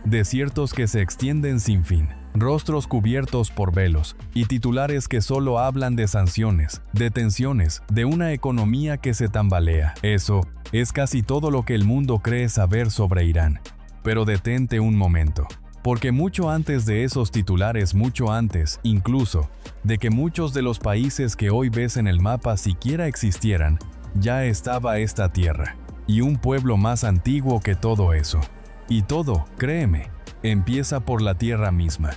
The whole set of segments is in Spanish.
desiertos que se extienden sin fin, rostros cubiertos por velos, y titulares que solo hablan de sanciones, de tensiones, de una economía que se tambalea. Eso es casi todo lo que el mundo cree saber sobre Irán. Pero detente un momento, porque mucho antes de esos titulares, mucho antes, incluso, de que muchos de los países que hoy ves en el mapa siquiera existieran, ya estaba esta tierra, y un pueblo más antiguo que todo eso. Y todo, créeme, empieza por la tierra misma.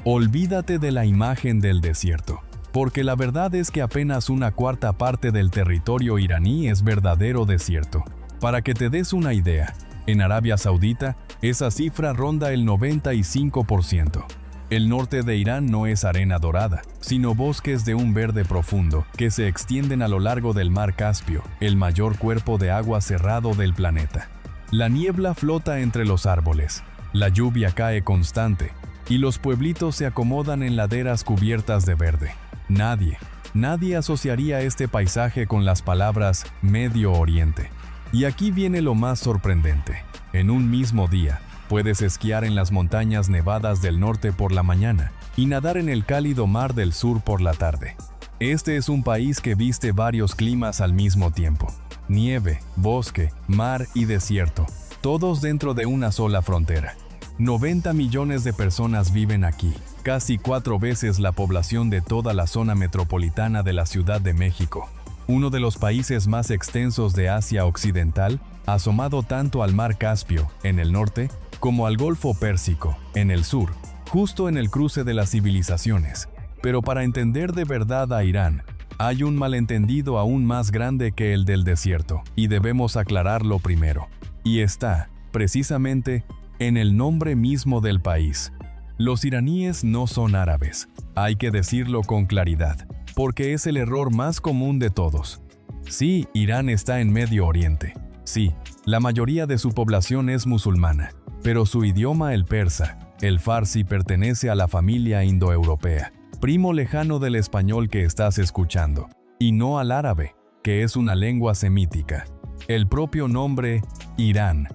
Olvídate de la imagen del desierto, porque la verdad es que apenas una cuarta parte del territorio iraní es verdadero desierto. Para que te des una idea, en Arabia Saudita, esa cifra ronda el 95%. El norte de Irán no es arena dorada, sino bosques de un verde profundo que se extienden a lo largo del mar Caspio, el mayor cuerpo de agua cerrado del planeta. La niebla flota entre los árboles, la lluvia cae constante, y los pueblitos se acomodan en laderas cubiertas de verde. Nadie asociaría este paisaje con las palabras Medio Oriente. Y aquí viene lo más sorprendente. En un mismo día, puedes esquiar en las montañas nevadas del norte por la mañana y nadar en el cálido mar del sur por la tarde. Este es un país que viste varios climas al mismo tiempo. Nieve, bosque, mar y desierto, todos dentro de una sola frontera. 90 millones de personas viven aquí, casi 4 veces la población de toda la zona metropolitana de la Ciudad de México. Uno de los países más extensos de Asia Occidental, asomado tanto al mar Caspio, en el norte, como al Golfo Pérsico, en el sur, justo en el cruce de las civilizaciones. Pero para entender de verdad a Irán, hay un malentendido aún más grande que el del desierto, y debemos aclararlo primero. Y está, precisamente, en el nombre mismo del país. Los iraníes no son árabes, hay que decirlo con claridad, porque es el error más común de todos. Sí, Irán está en Medio Oriente. Sí, la mayoría de su población es musulmana, pero su idioma, el persa, el farsi, pertenece a la familia indoeuropea, primo lejano del español que estás escuchando, y no al árabe, que es una lengua semítica. El propio nombre, Irán,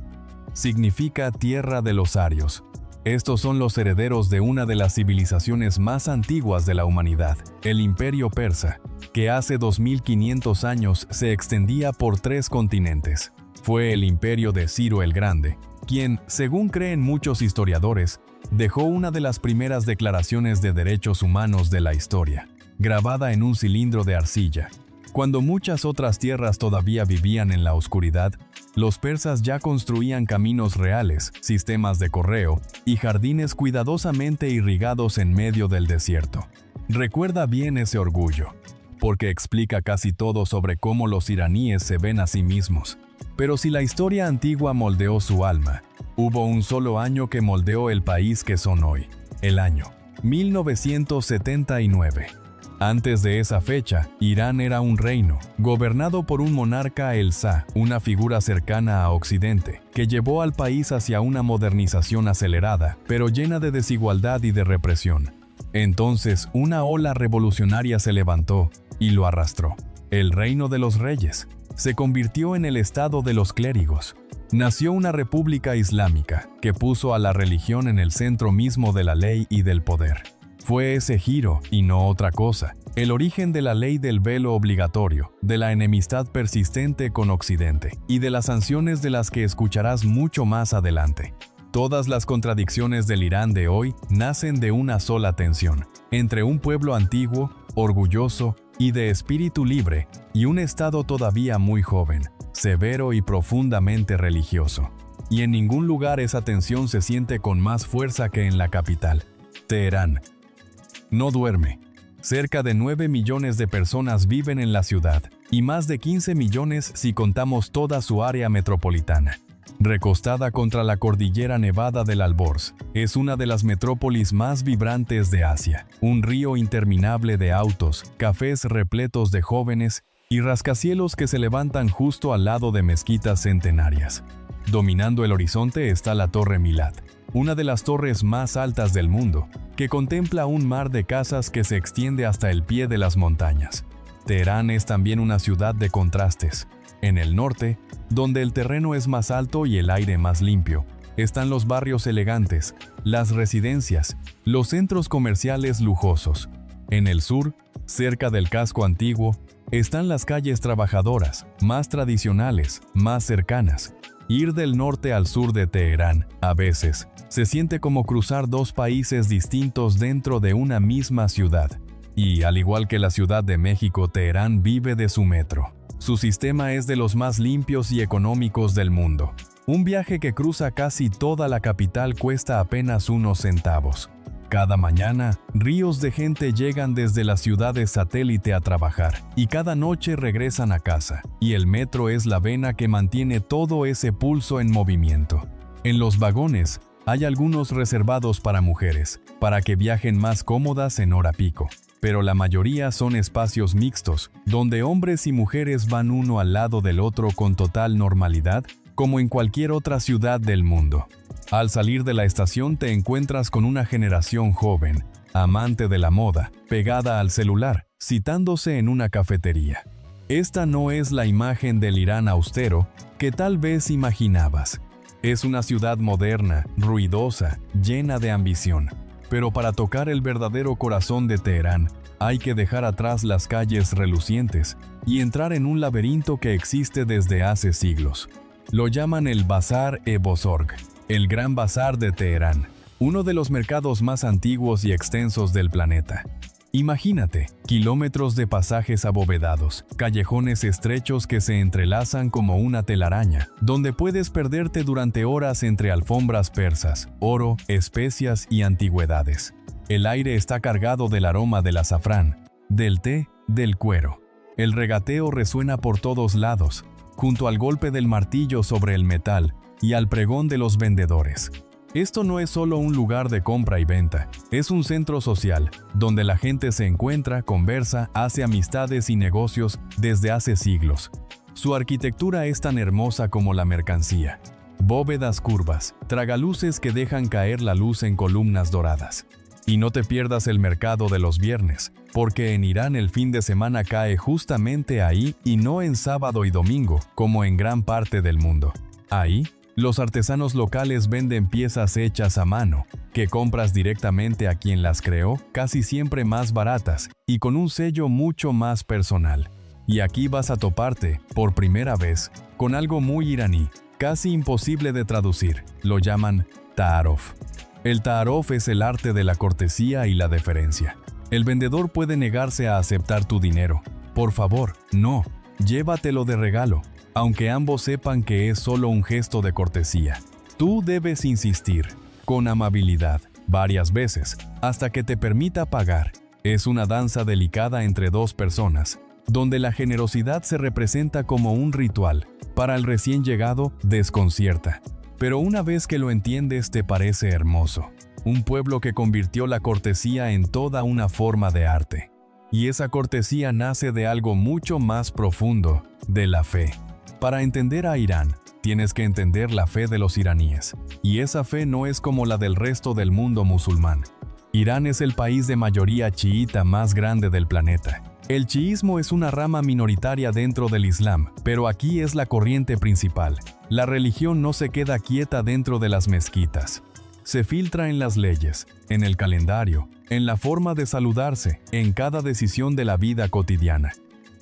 significa tierra de los arios. Estos son los herederos de una de las civilizaciones más antiguas de la humanidad, el Imperio Persa, que hace 2500 años se extendía por 3 continentes. Fue el imperio de Ciro el Grande, quien, según creen muchos historiadores, dejó una de las primeras declaraciones de derechos humanos de la historia, grabada en un cilindro de arcilla. Cuando muchas otras tierras todavía vivían en la oscuridad, los persas ya construían caminos reales, sistemas de correo y jardines cuidadosamente irrigados en medio del desierto. Recuerda bien ese orgullo, porque explica casi todo sobre cómo los iraníes se ven a sí mismos. Pero si la historia antigua moldeó su alma, hubo un solo año que moldeó el país que son hoy, el año 1979. Antes de esa fecha, Irán era un reino, gobernado por un monarca, el Shah, una figura cercana a Occidente, que llevó al país hacia una modernización acelerada, pero llena de desigualdad y de represión. Entonces, una ola revolucionaria se levantó y lo arrastró. El reino de los reyes se convirtió en el estado de los clérigos. Nació una república islámica que puso a la religión en el centro mismo de la ley y del poder. Fue ese giro, y no otra cosa, el origen de la ley del velo obligatorio, de la enemistad persistente con Occidente, y de las sanciones de las que escucharás mucho más adelante. Todas las contradicciones del Irán de hoy nacen de una sola tensión, entre un pueblo antiguo, orgulloso y de espíritu libre, y un estado todavía muy joven, severo y profundamente religioso. Y en ningún lugar esa tensión se siente con más fuerza que en la capital, Teherán. No duerme. Cerca de 9 millones de personas viven en la ciudad, y más de 15 millones si contamos toda su área metropolitana. Recostada contra la cordillera nevada del Alborz, es una de las metrópolis más vibrantes de Asia. Un río interminable de autos, cafés repletos de jóvenes y rascacielos que se levantan justo al lado de mezquitas centenarias. Dominando el horizonte está la Torre Milad, una de las torres más altas del mundo, que contempla un mar de casas que se extiende hasta el pie de las montañas. Teherán es también una ciudad de contrastes. En el norte, donde el terreno es más alto y el aire más limpio, están los barrios elegantes, las residencias, los centros comerciales lujosos. En el sur, cerca del casco antiguo, están las calles trabajadoras, más tradicionales, más cercanas. Ir del norte al sur de Teherán, a veces, se siente como cruzar dos países distintos dentro de una misma ciudad. Y, al igual que la Ciudad de México, Teherán vive de su metro. Su sistema es de los más limpios y económicos del mundo. Un viaje que cruza casi toda la capital cuesta apenas unos centavos. Cada mañana, ríos de gente llegan desde las ciudades satélite a trabajar, y cada noche regresan a casa, y el metro es la vena que mantiene todo ese pulso en movimiento. En los vagones, hay algunos reservados para mujeres, para que viajen más cómodas en hora pico. Pero la mayoría son espacios mixtos, donde hombres y mujeres van uno al lado del otro con total normalidad, como en cualquier otra ciudad del mundo. Al salir de la estación te encuentras con una generación joven, amante de la moda, pegada al celular, citándose en una cafetería. Esta no es la imagen del Irán austero que tal vez imaginabas. Es una ciudad moderna, ruidosa, llena de ambición. Pero para tocar el verdadero corazón de Teherán, hay que dejar atrás las calles relucientes y entrar en un laberinto que existe desde hace siglos. Lo llaman el Bazar-e-Bozorg, el Gran Bazar de Teherán, uno de los mercados más antiguos y extensos del planeta. Imagínate, kilómetros de pasajes abovedados, callejones estrechos que se entrelazan como una telaraña, donde puedes perderte durante horas entre alfombras persas, oro, especias y antigüedades. El aire está cargado del aroma del azafrán, del té, del cuero. El regateo resuena por todos lados, junto al golpe del martillo sobre el metal y al pregón de los vendedores. Esto no es solo un lugar de compra y venta, es un centro social, donde la gente se encuentra, conversa, hace amistades y negocios desde hace siglos. Su arquitectura es tan hermosa como la mercancía. Bóvedas curvas, tragaluces que dejan caer la luz en columnas doradas. Y no te pierdas el mercado de los viernes, porque en Irán el fin de semana cae justamente ahí y no en sábado y domingo, como en gran parte del mundo. Ahí, los artesanos locales venden piezas hechas a mano, que compras directamente a quien las creó, casi siempre más baratas y con un sello mucho más personal. Y aquí vas a toparte, por primera vez, con algo muy iraní, casi imposible de traducir. Lo llaman ta'aruf. El ta'aruf es el arte de la cortesía y la deferencia. El vendedor puede negarse a aceptar tu dinero. Por favor, no, llévatelo de regalo. Aunque ambos sepan que es solo un gesto de cortesía. Tú debes insistir, con amabilidad, varias veces, hasta que te permita pagar. Es una danza delicada entre dos personas, donde la generosidad se representa como un ritual. Para el recién llegado, desconcierta. Pero una vez que lo entiendes, te parece hermoso. Un pueblo que convirtió la cortesía en toda una forma de arte. Y esa cortesía nace de algo mucho más profundo, de la fe. Para entender a Irán, tienes que entender la fe de los iraníes. Y esa fe no es como la del resto del mundo musulmán. Irán es el país de mayoría chiita más grande del planeta. El chiismo es una rama minoritaria dentro del Islam, pero aquí es la corriente principal. La religión no se queda quieta dentro de las mezquitas. Se filtra en las leyes, en el calendario, en la forma de saludarse, en cada decisión de la vida cotidiana.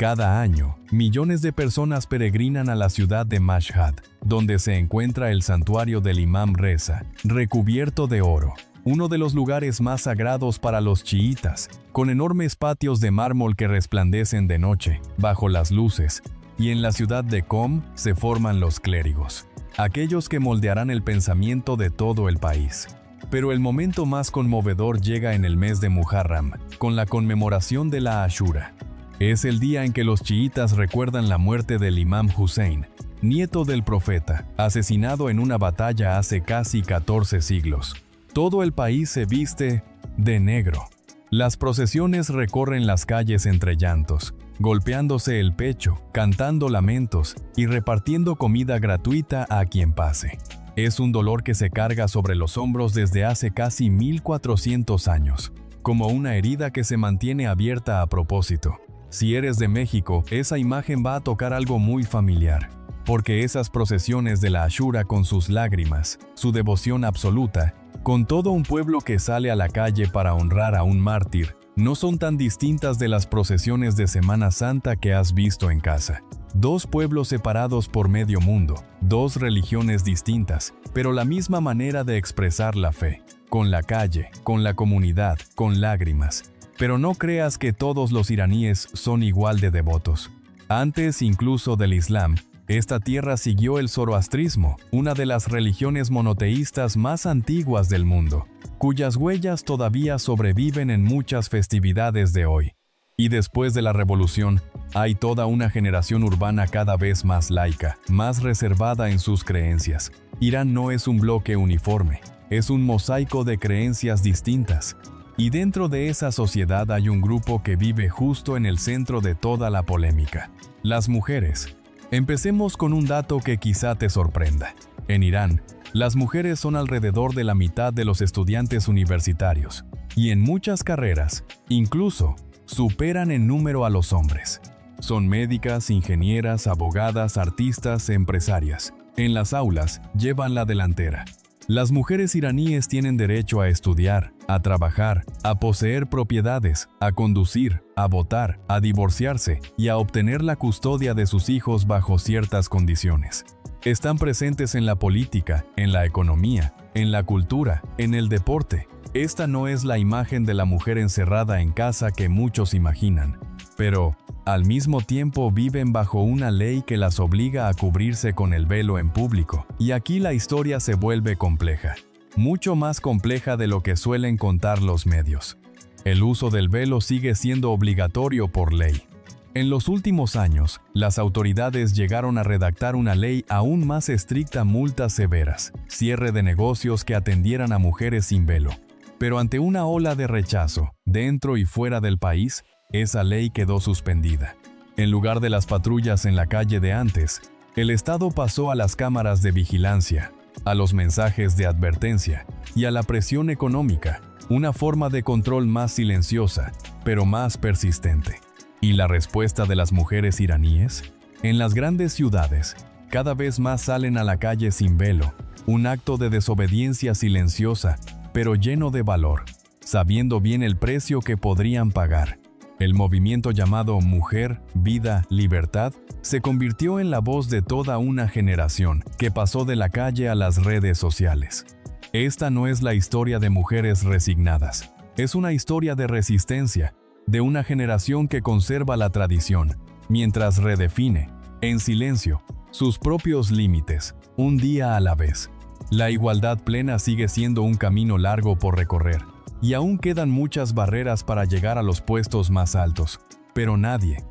Cada año, millones de personas peregrinan a la ciudad de Mashhad, donde se encuentra el santuario del Imam Reza, recubierto de oro, uno de los lugares más sagrados para los chiitas, con enormes patios de mármol que resplandecen de noche, bajo las luces, y en la ciudad de Qom se forman los clérigos, aquellos que moldearán el pensamiento de todo el país. Pero el momento más conmovedor llega en el mes de Muharram, con la conmemoración de la Ashura. Es el día en que los chiitas recuerdan la muerte del Imam Hussein, nieto del profeta, asesinado en una batalla hace casi 14 siglos. Todo el país se viste de negro. Las procesiones recorren las calles entre llantos, golpeándose el pecho, cantando lamentos y repartiendo comida gratuita a quien pase. Es un dolor que se carga sobre los hombros desde hace casi 1400 años, como una herida que se mantiene abierta a propósito. Si eres de México, esa imagen va a tocar algo muy familiar, porque esas procesiones de la Ashura con sus lágrimas, su devoción absoluta, con todo un pueblo que sale a la calle para honrar a un mártir, no son tan distintas de las procesiones de Semana Santa que has visto en casa. Dos pueblos separados por medio mundo, dos religiones distintas, pero la misma manera de expresar la fe, con la calle, con la comunidad, con lágrimas. Pero no creas que todos los iraníes son igual de devotos. Antes incluso del Islam, esta tierra siguió el zoroastrismo, una de las religiones monoteístas más antiguas del mundo, cuyas huellas todavía sobreviven en muchas festividades de hoy. Y después de la revolución, hay toda una generación urbana cada vez más laica, más reservada en sus creencias. Irán no es un bloque uniforme, es un mosaico de creencias distintas. Y dentro de esa sociedad hay un grupo que vive justo en el centro de toda la polémica: las mujeres. Empecemos con un dato que quizá te sorprenda. En Irán, las mujeres son alrededor de la mitad de los estudiantes universitarios, y en muchas carreras, incluso, superan en número a los hombres. Son médicas, ingenieras, abogadas, artistas, empresarias. En las aulas, llevan la delantera. Las mujeres iraníes tienen derecho a estudiar, a trabajar, a poseer propiedades, a conducir, a votar, a divorciarse y a obtener la custodia de sus hijos bajo ciertas condiciones. Están presentes en la política, en la economía, en la cultura, en el deporte. Esta no es la imagen de la mujer encerrada en casa que muchos imaginan, pero, al mismo tiempo viven bajo una ley que las obliga a cubrirse con el velo en público. Y aquí la historia se vuelve compleja, mucho más compleja de lo que suelen contar los medios. El uso del velo sigue siendo obligatorio por ley. En los últimos años, las autoridades llegaron a redactar una ley aún más estricta: multas severas, cierre de negocios que atendieran a mujeres sin velo. Pero ante una ola de rechazo, dentro y fuera del país, esa ley quedó suspendida. En lugar de las patrullas en la calle de antes, el Estado pasó a las cámaras de vigilancia, a los mensajes de advertencia y a la presión económica, una forma de control más silenciosa, pero más persistente. ¿Y la respuesta de las mujeres iraníes? En las grandes ciudades, cada vez más salen a la calle sin velo, un acto de desobediencia silenciosa, pero lleno de valor, sabiendo bien el precio que podrían pagar. El movimiento llamado Mujer, Vida, Libertad se convirtió en la voz de toda una generación que pasó de la calle a las redes sociales. Esta no es la historia de mujeres resignadas, es una historia de resistencia, de una generación que conserva la tradición, mientras redefine, en silencio, sus propios límites, un día a la vez. La igualdad plena sigue siendo un camino largo por recorrer, y aún quedan muchas barreras para llegar a los puestos más altos. Pero nadie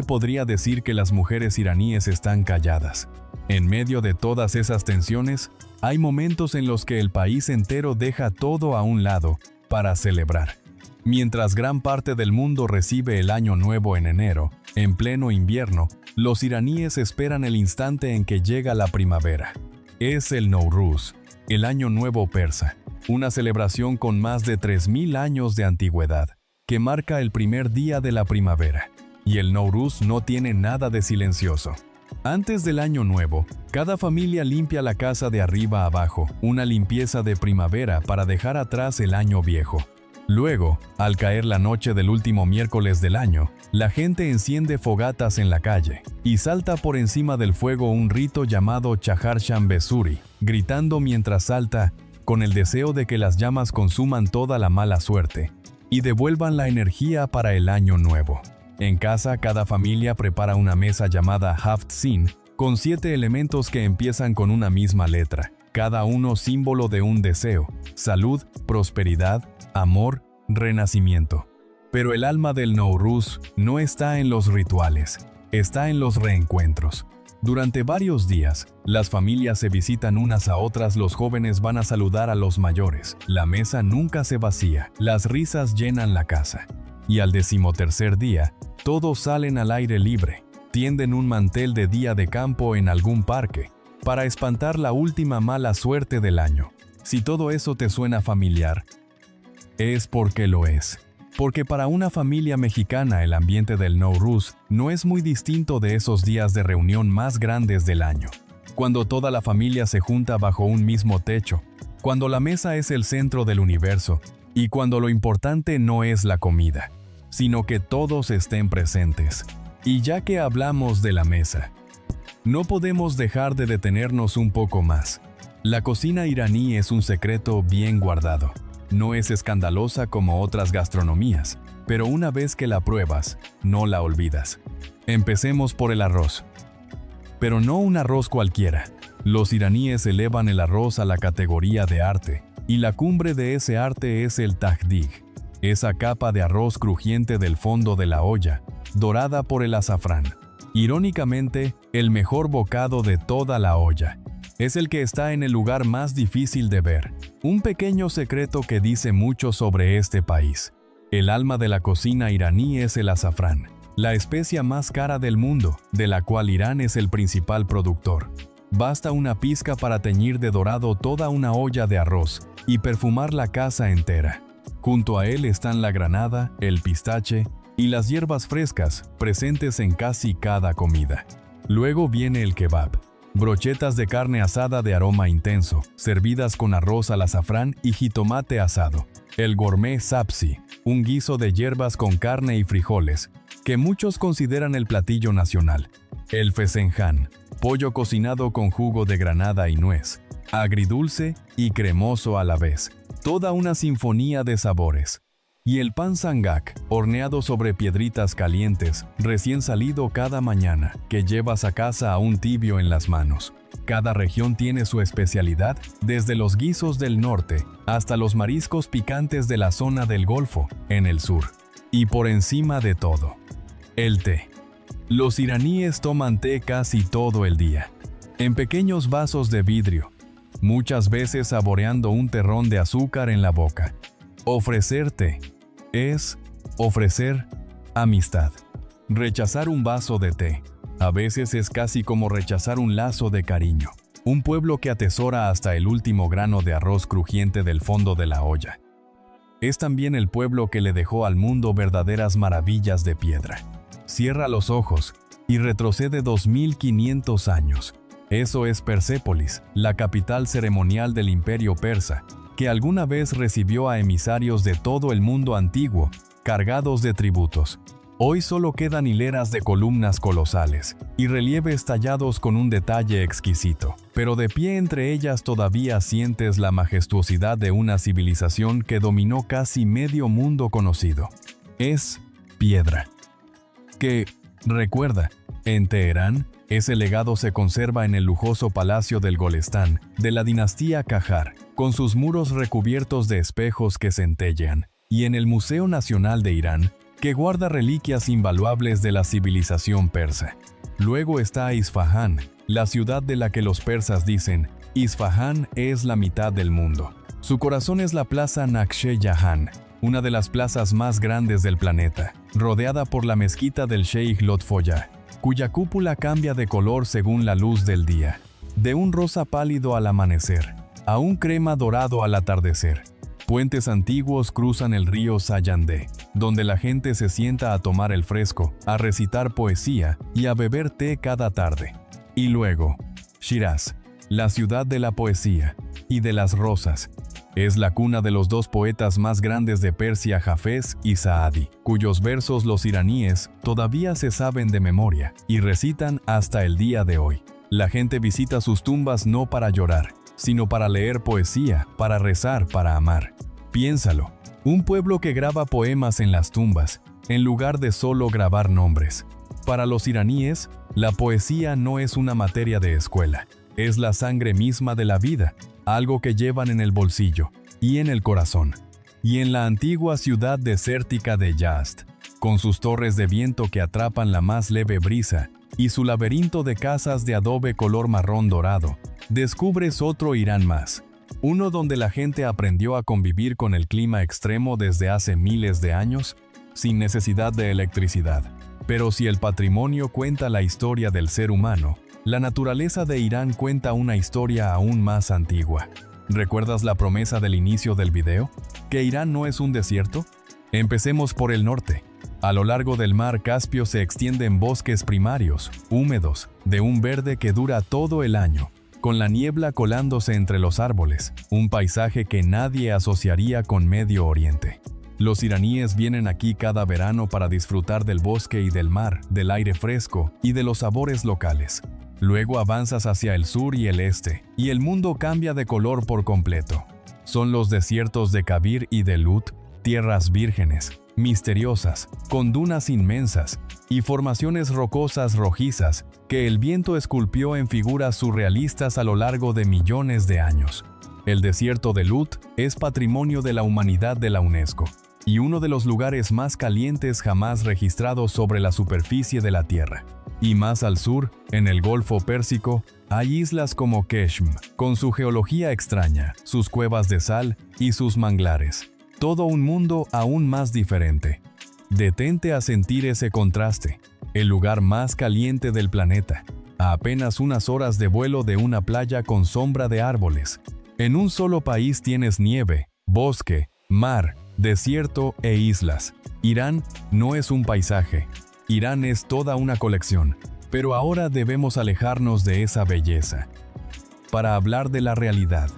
podría decir que las mujeres iraníes están calladas. En medio de todas esas tensiones, hay momentos en los que el país entero deja todo a un lado para celebrar. Mientras gran parte del mundo recibe el Año Nuevo en enero, en pleno invierno, los iraníes esperan el instante en que llega la primavera. Es el Nowruz, el Año Nuevo persa, una celebración con más de 3000 años de antigüedad, que marca el primer día de la primavera. Y el Nowruz no tiene nada de silencioso. Antes del Año Nuevo, cada familia limpia la casa de arriba a abajo, una limpieza de primavera para dejar atrás el año viejo. Luego, al caer la noche del último miércoles del año, la gente enciende fogatas en la calle y salta por encima del fuego un rito llamado Chahar Shambesuri, gritando mientras salta, con el deseo de que las llamas consuman toda la mala suerte y devuelvan la energía para el año nuevo. En casa, cada familia prepara una mesa llamada Haft Sin, con 7 elementos que empiezan con una misma letra, cada uno símbolo de un deseo: salud, prosperidad, amor, renacimiento. Pero el alma del Nowruz no está en los rituales, está en los reencuentros. Durante varios días, las familias se visitan unas a otras, los jóvenes van a saludar a los mayores, la mesa nunca se vacía, las risas llenan la casa. Y al 13º día, todos salen al aire libre, tienden un mantel de día de campo en algún parque, para espantar la última mala suerte del año. Si todo eso te suena familiar, es porque lo es. Porque para una familia mexicana el ambiente del Nowruz no es muy distinto de esos días de reunión más grandes del año, cuando toda la familia se junta bajo un mismo techo, cuando la mesa es el centro del universo y cuando lo importante no es la comida, sino que todos estén presentes. Y ya que hablamos de la mesa, no podemos dejar de detenernos un poco más. La cocina iraní es un secreto bien guardado. No es escandalosa como otras gastronomías, pero una vez que la pruebas, no la olvidas. Empecemos por el arroz. Pero no un arroz cualquiera. Los iraníes elevan el arroz a la categoría de arte, y la cumbre de ese arte es el tahdig, esa capa de arroz crujiente del fondo de la olla, dorada por el azafrán. Irónicamente, el mejor bocado de toda la olla. Es el que está en el lugar más difícil de ver. Un pequeño secreto que dice mucho sobre este país. El alma de la cocina iraní es el azafrán, la especia más cara del mundo, de la cual Irán es el principal productor. Basta una pizca para teñir de dorado toda una olla de arroz y perfumar la casa entera. Junto a él están la granada, el pistache y las hierbas frescas, presentes en casi cada comida. Luego viene el kebab. Brochetas de carne asada de aroma intenso, servidas con arroz al azafrán y jitomate asado. El gourmet sabzi, un guiso de hierbas con carne y frijoles, que muchos consideran el platillo nacional. El fesenjan, pollo cocinado con jugo de granada y nuez, agridulce y cremoso a la vez. Toda una sinfonía de sabores. Y el pan sangak, horneado sobre piedritas calientes, recién salido cada mañana, que llevas a casa aún tibio en las manos. Cada región tiene su especialidad, desde los guisos del norte hasta los mariscos picantes de la zona del Golfo, en el sur. Y por encima de todo, el té. Los iraníes toman té casi todo el día, en pequeños vasos de vidrio, muchas veces saboreando un terrón de azúcar en la boca. Ofrecer té es ofrecer amistad. Rechazar un vaso de té a veces es casi como rechazar un lazo de cariño. Un pueblo que atesora hasta el último grano de arroz crujiente del fondo de la olla. Es también el pueblo que le dejó al mundo verdaderas maravillas de piedra. Cierra los ojos y retrocede 2500 años. Eso es Persépolis, la capital ceremonial del Imperio Persa, que alguna vez recibió a emisarios de todo el mundo antiguo, cargados de tributos. Hoy solo quedan hileras de columnas colosales y relieves tallados con un detalle exquisito, pero de pie entre ellas todavía sientes la majestuosidad de una civilización que dominó casi medio mundo conocido. Es piedra. Que, recuerda, en Teherán, ese legado se conserva en el lujoso palacio del Golestán de la dinastía Qajar, con sus muros recubiertos de espejos que centellean, y en el Museo Nacional de Irán, que guarda reliquias invaluables de la civilización persa. Luego está Isfahán, la ciudad de la que los persas dicen, Isfahán es la mitad del mundo. Su corazón es la plaza Nakhche-Jahan, una de las plazas más grandes del planeta, rodeada por la mezquita del Sheikh Lotfoyah, cuya cúpula cambia de color según la luz del día, de un rosa pálido al amanecer, a un crema dorado al atardecer. Puentes antiguos cruzan el río Sayandé, donde la gente se sienta a tomar el fresco, a recitar poesía y a beber té cada tarde. Y luego, Shiraz, la ciudad de la poesía y de las rosas. Es la cuna de los dos poetas más grandes de Persia, Hafez y Saadi, cuyos versos los iraníes todavía se saben de memoria y recitan hasta el día de hoy. La gente visita sus tumbas no para llorar, sino para leer poesía, para rezar, para amar. Piénsalo, un pueblo que graba poemas en las tumbas, en lugar de solo grabar nombres. Para los iraníes, la poesía no es una materia de escuela, es la sangre misma de la vida, algo que llevan en el bolsillo y en el corazón. Y en la antigua ciudad desértica de Yazd, con sus torres de viento que atrapan la más leve brisa y su laberinto de casas de adobe color marrón dorado, descubres otro Irán más, uno donde la gente aprendió a convivir con el clima extremo desde hace miles de años, sin necesidad de electricidad. Pero si el patrimonio cuenta la historia del ser humano, la naturaleza de Irán cuenta una historia aún más antigua. ¿Recuerdas la promesa del inicio del video? ¿Que Irán no es un desierto? Empecemos por el norte. A lo largo del mar Caspio se extienden bosques primarios, húmedos, de un verde que dura todo el año, con la niebla colándose entre los árboles, un paisaje que nadie asociaría con Medio Oriente. Los iraníes vienen aquí cada verano para disfrutar del bosque y del mar, del aire fresco y de los sabores locales. Luego avanzas hacia el sur y el este, y el mundo cambia de color por completo. Son los desiertos de Kabir y de Lut, tierras vírgenes, misteriosas, con dunas inmensas y formaciones rocosas rojizas que el viento esculpió en figuras surrealistas a lo largo de millones de años. El desierto de Lut es patrimonio de la humanidad de la UNESCO y uno de los lugares más calientes jamás registrados sobre la superficie de la Tierra. Y más al sur, en el Golfo Pérsico, hay islas como Keshm, con su geología extraña, sus cuevas de sal y sus manglares. Todo un mundo aún más diferente. Detente a sentir ese contraste. El lugar más caliente del planeta, a apenas unas horas de vuelo de una playa con sombra de árboles. En un solo país tienes nieve, bosque, mar, desierto e islas. Irán no es un paisaje. Irán es toda una colección. Pero ahora debemos alejarnos de esa belleza para hablar de la realidad.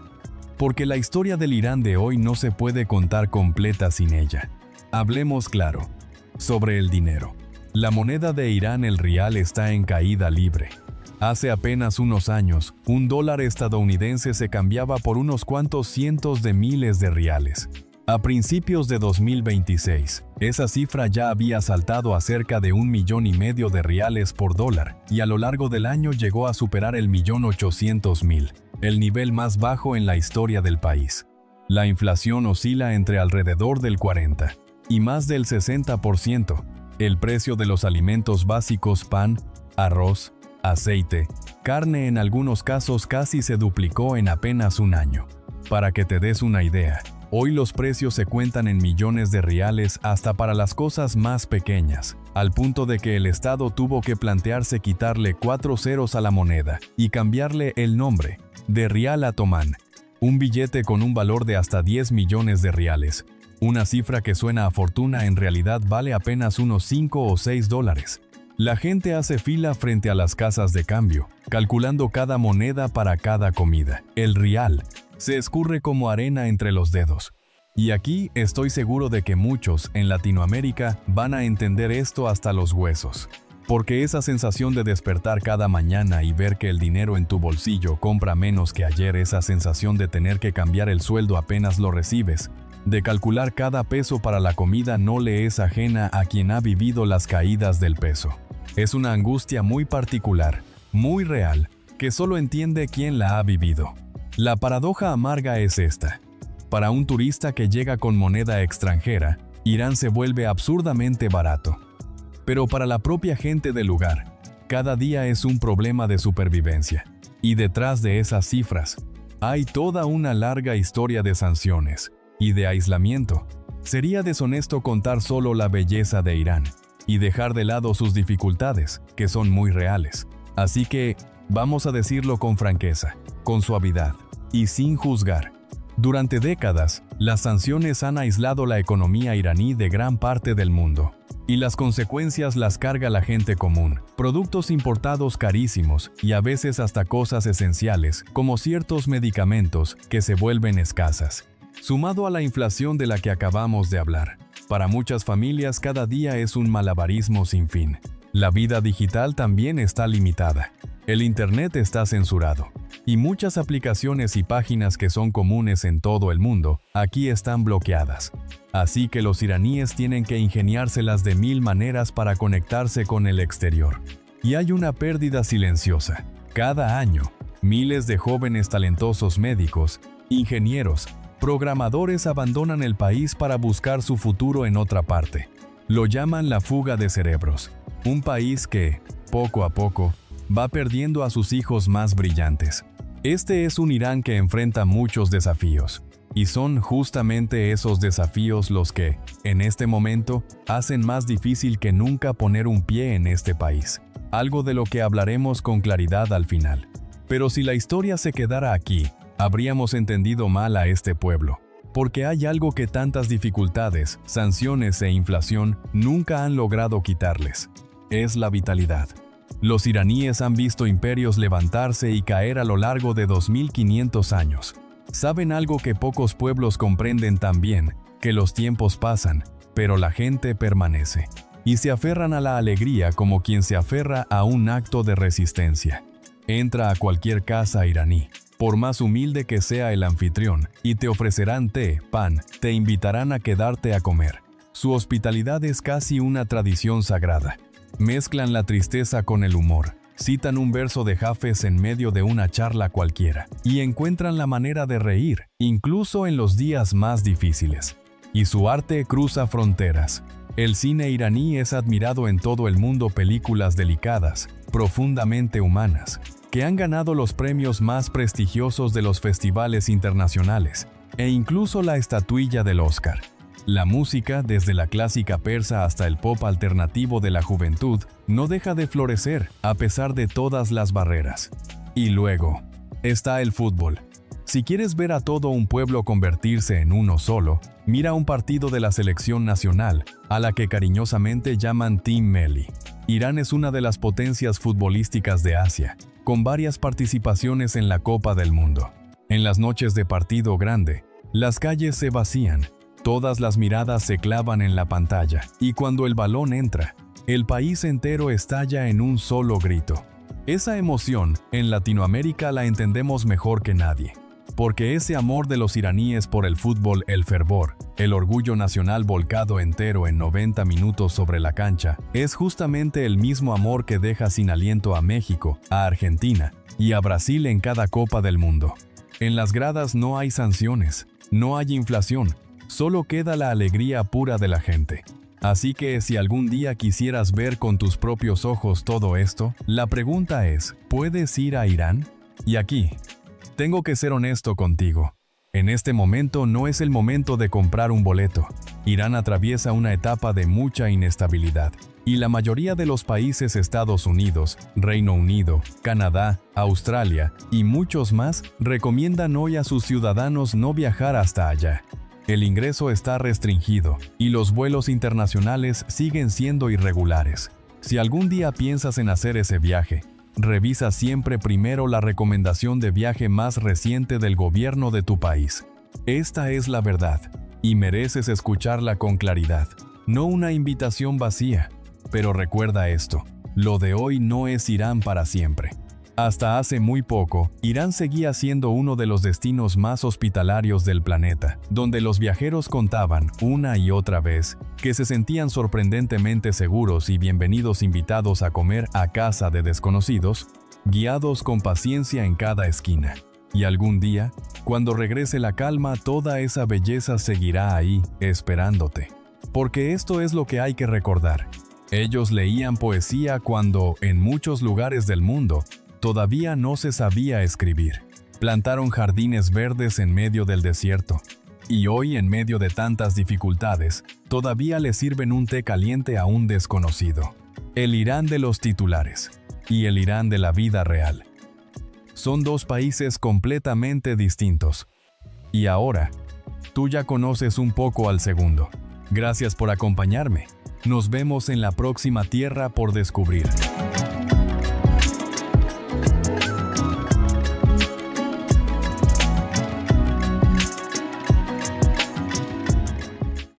Porque la historia del Irán de hoy no se puede contar completa sin ella. Hablemos claro. Sobre el dinero. La moneda de Irán, el rial, está en caída libre. Hace apenas unos años, un dólar estadounidense se cambiaba por unos cuantos cientos de miles de riales. A principios de 2026, esa cifra ya había saltado a cerca de 1,5 millones de riales por dólar, y a lo largo del año llegó a superar el 1.800.000. El nivel más bajo en la historia del país. La inflación oscila entre alrededor del 40% y más del 60%. El precio de los alimentos básicos, pan, arroz, aceite, carne en algunos casos casi se duplicó en apenas un año. Para que te des una idea, hoy los precios se cuentan en millones de riales hasta para las cosas más pequeñas, al punto de que el Estado tuvo que plantearse quitarle 4 ceros a la moneda y cambiarle el nombre de rial otomán, un billete con un valor de hasta 10 millones de riales. Una cifra que suena a fortuna en realidad vale apenas unos 5 o 6 dólares. La gente hace fila frente a las casas de cambio, calculando cada moneda para cada comida. El rial se escurre como arena entre los dedos. Y aquí estoy seguro de que muchos en Latinoamérica van a entender esto hasta los huesos. Porque esa sensación de despertar cada mañana y ver que el dinero en tu bolsillo compra menos que ayer, esa sensación de tener que cambiar el sueldo apenas lo recibes, de calcular cada peso para la comida, no le es ajena a quien ha vivido las caídas del peso. Es una angustia muy particular, muy real, que solo entiende quien la ha vivido. La paradoja amarga es esta. Para un turista que llega con moneda extranjera, Irán se vuelve absurdamente barato. Pero para la propia gente del lugar, cada día es un problema de supervivencia. Y detrás de esas cifras, hay toda una larga historia de sanciones y de aislamiento. Sería deshonesto contar solo la belleza de Irán y dejar de lado sus dificultades, que son muy reales. Así que, vamos a decirlo con franqueza, con suavidad y sin juzgar. Durante décadas, las sanciones han aislado la economía iraní de gran parte del mundo. Y las consecuencias las carga la gente común. Productos importados carísimos y a veces hasta cosas esenciales, como ciertos medicamentos, que se vuelven escasas. Sumado a la inflación de la que acabamos de hablar, para muchas familias cada día es un malabarismo sin fin. La vida digital también está limitada. El Internet está censurado. Y muchas aplicaciones y páginas que son comunes en todo el mundo, aquí están bloqueadas. Así que los iraníes tienen que ingeniárselas de mil maneras para conectarse con el exterior. Y hay una pérdida silenciosa. Cada año, miles de jóvenes talentosos médicos, ingenieros, programadores abandonan el país para buscar su futuro en otra parte. Lo llaman la fuga de cerebros. Un país que, poco a poco, va perdiendo a sus hijos más brillantes. Este es un Irán que enfrenta muchos desafíos. Y son justamente esos desafíos los que, en este momento, hacen más difícil que nunca poner un pie en este país. Algo de lo que hablaremos con claridad al final. Pero si la historia se quedara aquí, habríamos entendido mal a este pueblo. porque hay algo que tantas dificultades, sanciones e inflación nunca han logrado quitarles. Es la vitalidad. Los iraníes han visto imperios levantarse y caer a lo largo de 2500 años. Saben algo que pocos pueblos comprenden tan bien, que los tiempos pasan, pero la gente permanece. Y se aferran a la alegría como quien se aferra a un acto de resistencia. Entra a cualquier casa iraní, por más humilde que sea el anfitrión, y te ofrecerán té, pan, te invitarán a quedarte a comer. Su hospitalidad es casi una tradición sagrada. Mezclan la tristeza con el humor, citan un verso de Hafez en medio de una charla cualquiera, y encuentran la manera de reír, incluso en los días más difíciles. Y su arte cruza fronteras. El cine iraní es admirado en todo el mundo, películas delicadas, profundamente humanas, que han ganado los premios más prestigiosos de los festivales internacionales, e incluso la estatuilla del Oscar. La música, desde la clásica persa hasta el pop alternativo de la juventud, no deja de florecer a pesar de todas las barreras. Y luego, está el fútbol. Si quieres ver a todo un pueblo convertirse en uno solo, mira un partido de la selección nacional, a la que cariñosamente llaman Team Melli. Irán es una de las potencias futbolísticas de Asia, con varias participaciones en la Copa del Mundo. En las noches de partido grande, las calles se vacían, todas las miradas se clavan en la pantalla, y cuando el balón entra, el país entero estalla en un solo grito. Esa emoción, en Latinoamérica la entendemos mejor que nadie. Porque ese amor de los iraníes por el fútbol, el fervor, el orgullo nacional volcado entero en 90 minutos sobre la cancha, es justamente el mismo amor que deja sin aliento a México, a Argentina y a Brasil en cada Copa del Mundo. En las gradas no hay sanciones, no hay inflación, solo queda la alegría pura de la gente. Así que si algún día quisieras ver con tus propios ojos todo esto, la pregunta es, ¿puedes ir a Irán? Y aquí, tengo que ser honesto contigo. En este momento no es el momento de comprar un boleto. Irán atraviesa una etapa de mucha inestabilidad, y la mayoría de los países, Estados Unidos, Reino Unido, Canadá, Australia y muchos más, recomiendan hoy a sus ciudadanos no viajar hasta allá. El ingreso está restringido, y los vuelos internacionales siguen siendo irregulares. Si algún día piensas en hacer ese viaje, revisa siempre primero la recomendación de viaje más reciente del gobierno de tu país. Esta es la verdad, y mereces escucharla con claridad, no una invitación vacía. Pero recuerda esto, lo de hoy no es Irán para siempre. Hasta hace muy poco, Irán seguía siendo uno de los destinos más hospitalarios del planeta, donde los viajeros contaban, una y otra vez, que se sentían sorprendentemente seguros y bienvenidos invitados a comer a casa de desconocidos, guiados con paciencia en cada esquina. Y algún día, cuando regrese la calma, toda esa belleza seguirá ahí, esperándote. Porque esto es lo que hay que recordar. Ellos leían poesía cuando, en muchos lugares del mundo, todavía no se sabía escribir. Plantaron jardines verdes en medio del desierto. Y hoy, en medio de tantas dificultades, todavía le sirven un té caliente a un desconocido. El Irán de los titulares y el Irán de la vida real. Son dos países completamente distintos. Y ahora, tú ya conoces un poco al segundo. Gracias por acompañarme. Nos vemos en la próxima Tierra por descubrir.